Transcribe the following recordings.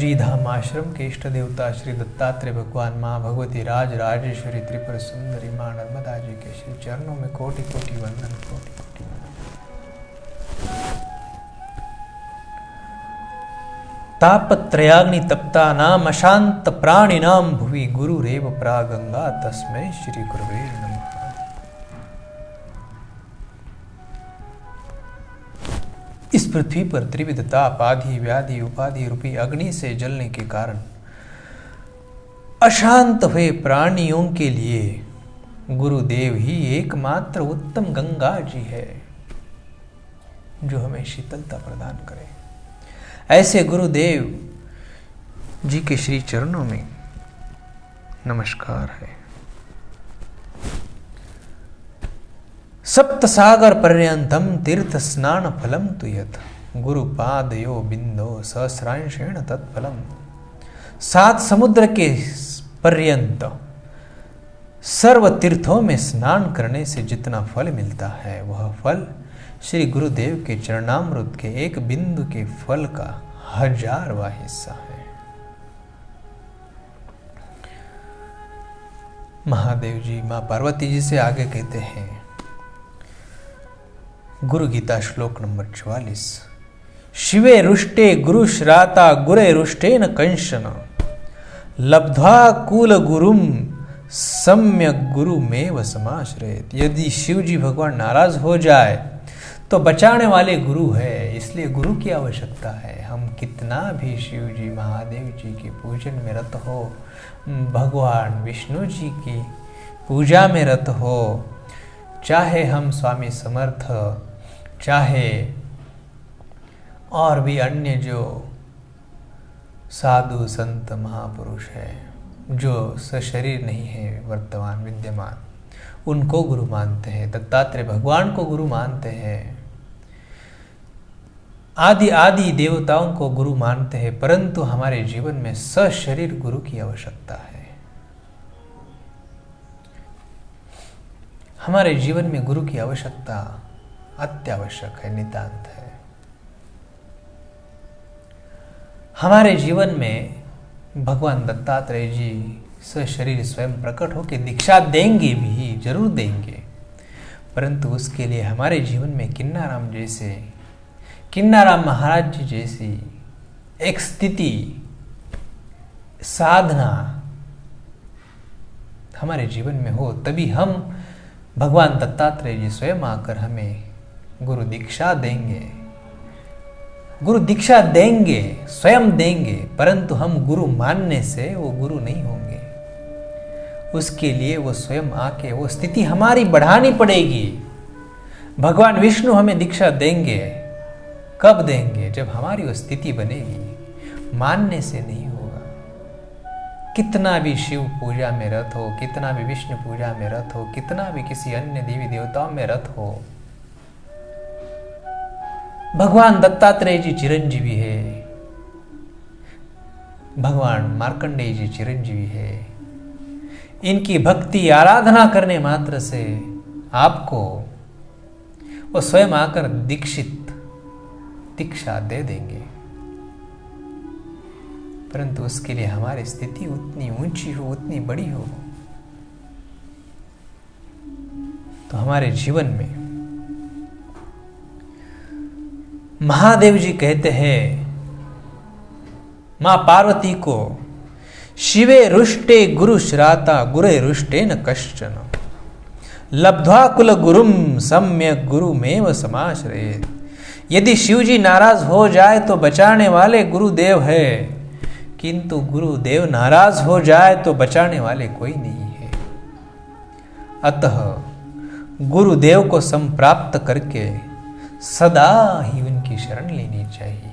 श्री धाम आश्रम के इष्ट देवता श्री दत्तात्रेय भगवान, माँ भगवती राज राजेश्वरी त्रिपुर सुंदरी माँ नर्मदा जी के श्री चरणों में कोटि कोटि वंदन, कोटि कोटि वंदन। तापत्रयाग्नि तप्ता नाम अशांत प्राणि नाम भुवि गुरुरेव प्रागंगा तस्मै श्री गुरुवे नमः। इस पृथ्वी पर त्रिविध ताप आदि व्याधि उपाधि रूपी अग्नि से जलने के कारण अशांत हुए प्राणियों के लिए गुरुदेव ही एकमात्र उत्तम गंगा जी है जो हमें शीतलता प्रदान करे। ऐसे गुरुदेव जी के श्री चरणों में नमस्कार है। सप्त सागर पर्यंतम तीर्थ स्नान फलम तु यत् गुरुपादयो बिंदो सहस्रांशेण तत्फलम। 7 समुद्र के पर्यंत सर्व तीर्थों में स्नान करने से जितना फल मिलता है वह फल श्री गुरुदेव के चरणामृत के एक बिंदु के फल का 1000वां हिस्सा है। महादेव जी मां पार्वती जी से आगे कहते हैं, गुरु गीता श्लोक नंबर 44, शिवे रुष्टे गुरु श्राता गुरे रुष्टेन कंशन लब्ध्वा कुल गुरुम सम्यक गुरु में समाश्रयेत। यदि शिव जी भगवान नाराज हो जाए तो बचाने वाले गुरु है, इसलिए गुरु की आवश्यकता है। हम कितना भी शिव जी महादेव जी के पूजन में रत हो, भगवान विष्णु जी की पूजा में रत हो, चाहे हम स्वामी समर्थ, चाहे और भी अन्य जो साधु संत महापुरुष है जो सशरीर नहीं है वर्तमान विद्यमान, उनको गुरु मानते हैं, दत्तात्रेय भगवान को गुरु मानते हैं, आदि आदि देवताओं को गुरु मानते हैं, परंतु हमारे जीवन में सशरीर गुरु की आवश्यकता है। हमारे जीवन में गुरु की आवश्यकता अत्यावश्यक है, नितांत है। हमारे जीवन में भगवान दत्तात्रेय जी सशरीर स्वयं प्रकट होकर दीक्षा देंगे भी, जरूर देंगे, परंतु उसके लिए हमारे जीवन में किन्नाराम महाराज जी जैसी एक स्थिति, साधना हमारे जीवन में हो, तभी हम भगवान दत्तात्रेय जी स्वयं आकर हमें गुरु दीक्षा देंगे। गुरु दीक्षा देंगे, स्वयं देंगे, परंतु हम गुरु मानने से वो गुरु नहीं होंगे। उसके लिए वो स्वयं आके वो स्थिति हमारी बढ़ानी पड़ेगी। भगवान विष्णु हमें दीक्षा देंगे, कब देंगे? जब हमारी वो स्थिति बनेगी। मानने से नहीं होगा। कितना भी शिव पूजा में रत हो, कितना भी विष्णु पूजा में रत हो, कितना भी किसी अन्य देवी देवताओं में रत हो, भगवान दत्तात्रेय जी चिरंजीवी है, भगवान मार्कंडेय जी चिरंजीवी है। इनकी भक्ति आराधना करने मात्र से आपको वो स्वयं आकर दीक्षा दे देंगे, परंतु उसके लिए हमारी स्थिति उतनी ऊंची हो, उतनी बड़ी हो। तो हमारे जीवन में महादेव जी कहते हैं मां पार्वती को, शिवे रुष्टे गुरु श्राता गुरे रुष्टे न कश्चन लब्ध्वा कुल गुरुम सम्यक गुरु में समाश्रयेत। यदि शिव जी नाराज हो जाए तो बचाने वाले गुरुदेव है, किंतु गुरुदेव नाराज हो जाए तो बचाने वाले कोई नहीं है। अतः गुरुदेव को संप्राप्त करके सदा ही उनकी शरण लेनी चाहिए,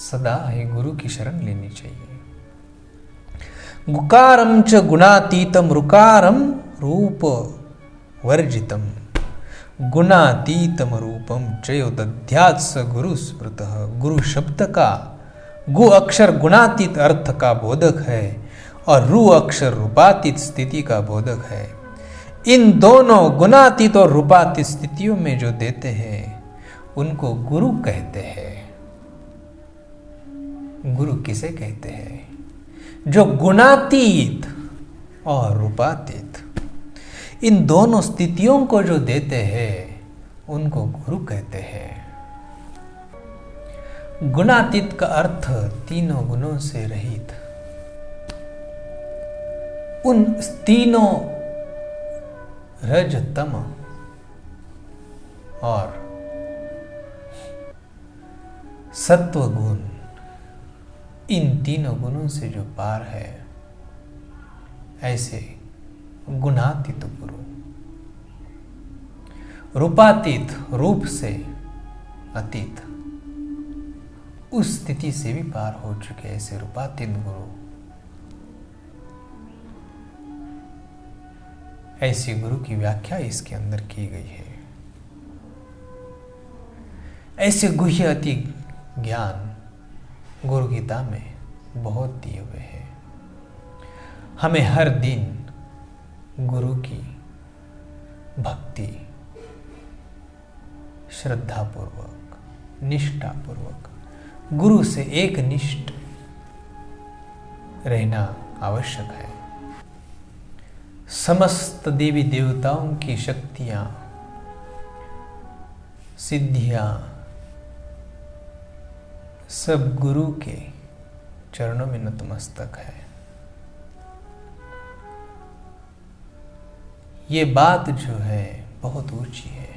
सदा ही गुरु की शरण लेनी चाहिए। गुकारम च गुणातीतम रुकारम रूप वर्जितम गुणातीतम रूपम चयो दध्यात् स गुरु स्मृतः। गुरु शब्द का गु अक्षर गुणातीत अर्थ का बोधक है और रू अक्षर रूपातीत स्थिति का बोधक है। इन दोनों गुणातीत और रूपातीत स्थितियों में जो देते हैं उनको गुरु कहते हैं। गुरु किसे कहते हैं? जो गुणातीत और रूपातीत इन दोनों स्थितियों को जो देते हैं उनको गुरु कहते हैं। गुणातीत का अर्थ तीनों गुणों से रहित, उन तीनों रज तम और सत्व गुण, इन तीनों गुणों से जो पार है, ऐसे गुणातीत गुरु। रूपातीत, रूप से अतीत, उस स्थिति से भी पार हो चुके ऐसे रूपातीत गुरु। ऐसी गुरु की व्याख्या इसके अंदर की गई है। ऐसे गुह्य अति ज्ञान गुरु गीता में बहुत दिए हुए हैं। हमें हर दिन गुरु की भक्ति श्रद्धापूर्वक, निष्ठापूर्वक, गुरु से एक निष्ठ रहना आवश्यक है। समस्त देवी देवताओं की शक्तियां, सिद्धियां सब गुरु के चरणों में नतमस्तक है। ये बात जो है बहुत ऊंची है।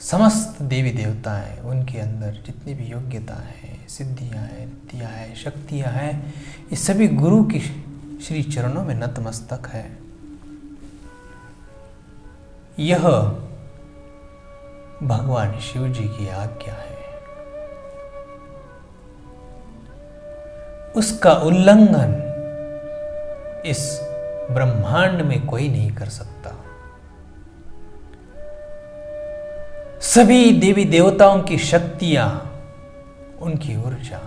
समस्त देवी देवताएं, उनके अंदर जितनी भी योग्यता है, सिद्धियां हैं, नित्यां हैं, शक्तियां हैं, ये सभी गुरु की श्री चरणों में नतमस्तक है। यह भगवान शिव जी की आज्ञा है। उसका उल्लंघन इस ब्रह्मांड में कोई नहीं कर सकता। सभी देवी देवताओं की शक्तियां, उनकी ऊर्जा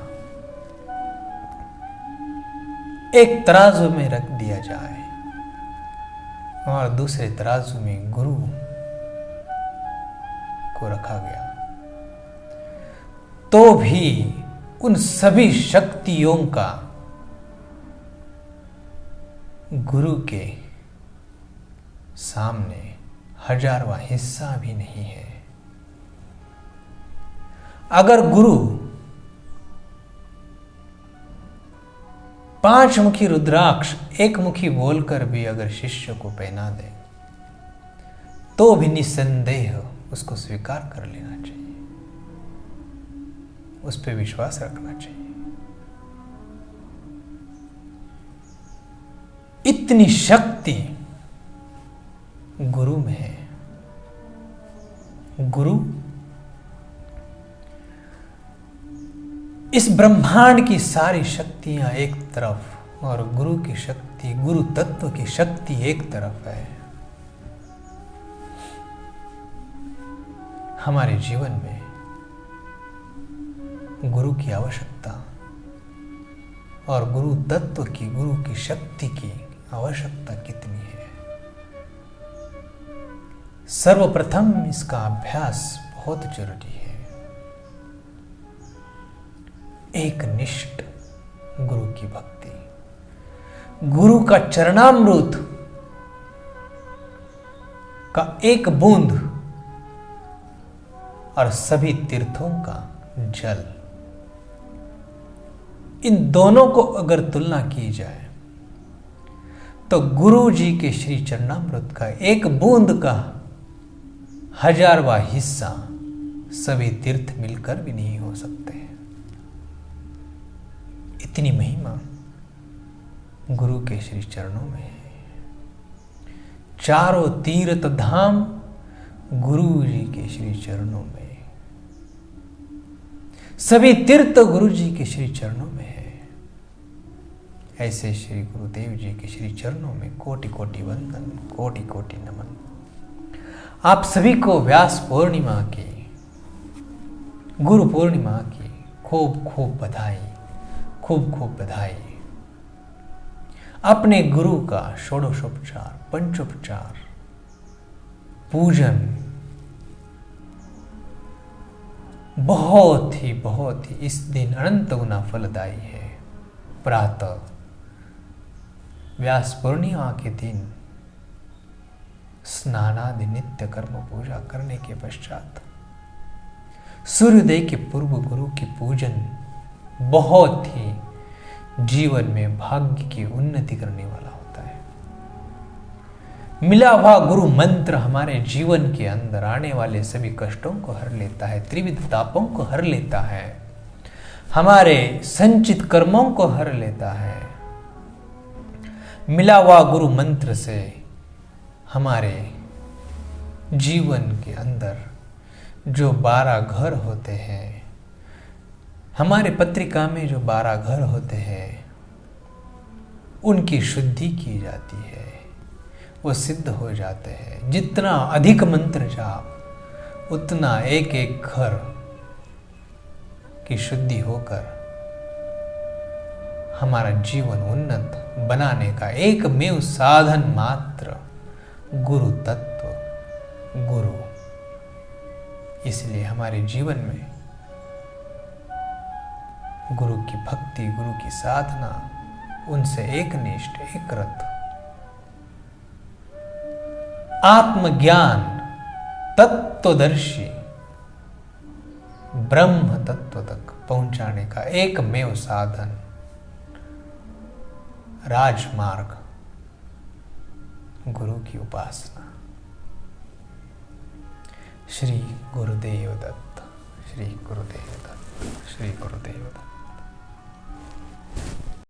एक तराजू में रख दिया जाए और दूसरे तराजू में गुरु को रखा गया, तो भी उन सभी शक्तियों का गुरु के सामने हजारवां हिस्सा भी नहीं है। अगर गुरु 5 मुखी रुद्राक्ष 1 मुखी बोलकर भी अगर शिष्य को पहना दे, तो भी निसंदेह उसको स्वीकार कर लेना चाहिए, उस पर विश्वास रखना चाहिए। इतनी शक्ति गुरु में है। गुरु इस ब्रह्मांड की सारी शक्तियां एक तरफ और गुरु की शक्ति, गुरु तत्व की शक्ति एक तरफ है। हमारे जीवन में गुरु की आवश्यकता और गुरु तत्व की, गुरु की शक्ति की आवश्यकता कितनी है। सर्वप्रथम इसका अभ्यास बहुत जरूरी है। एक निष्ठ गुरु की भक्ति, गुरु का चरणामृत का एक बूंद और सभी तीर्थों का जल, इन दोनों को अगर तुलना की जाए तो गुरु जी के श्री चरणामृत का एक बूंद का हजारवां हिस्सा सभी तीर्थ मिलकर भी नहीं हो सकते। इतनी महिमा गुरु के श्री चरणों में है। चारों तीर्थ धाम गुरु जी के श्री चरणों में, सभी तीर्थ गुरु जी के श्री चरणों में है। ऐसे श्री गुरुदेव जी के श्री चरणों में कोटि कोटि वंदन, कोटि कोटि नमन। आप सभी को व्यास पूर्णिमा की, गुरु पूर्णिमा की खूब खूब बधाई, खूब खूब बधाई। अपने गुरु का षोडशोपचार, पंचोपचार, पूजन बहुत ही इस दिन अनंत गुना फलदायी है। प्रातः व्यास पूर्णिमा के दिन स्नानादि नित्य कर्म पूजा करने के पश्चात सूर्योदय के पूर्व गुरु की पूजन बहुत ही जीवन में भाग्य की उन्नति करने वाला होता है। मिला हुआ गुरु मंत्र हमारे जीवन के अंदर आने वाले सभी कष्टों को हर लेता है, त्रिविध तापों को हर लेता है, हमारे संचित कर्मों को हर लेता है। मिला हुआ गुरु मंत्र से हमारे जीवन के अंदर जो 12 घर होते हैं, हमारे पत्रिका में जो 12 घर होते हैं, उनकी शुद्धि की जाती है, वो सिद्ध हो जाते हैं। जितना अधिक मंत्र जाप उतना एक एक घर की शुद्धि होकर हमारा जीवन उन्नत बनाने का एकमेव साधन मात्र गुरु तत्व, गुरु। इसलिए हमारे जीवन में गुरु की भक्ति, गुरु की साधना, उनसे एकनिष्ठ, एकरत आत्मज्ञान, तत्वदर्शी ब्रह्म तत्व तक पहुंचाने का एकमेव साधन, राजमार्ग, गुरु की उपासना। श्री गुरुदेव दत्त, श्री गुरुदेव दत्त, श्री गुरुदेव दत्त।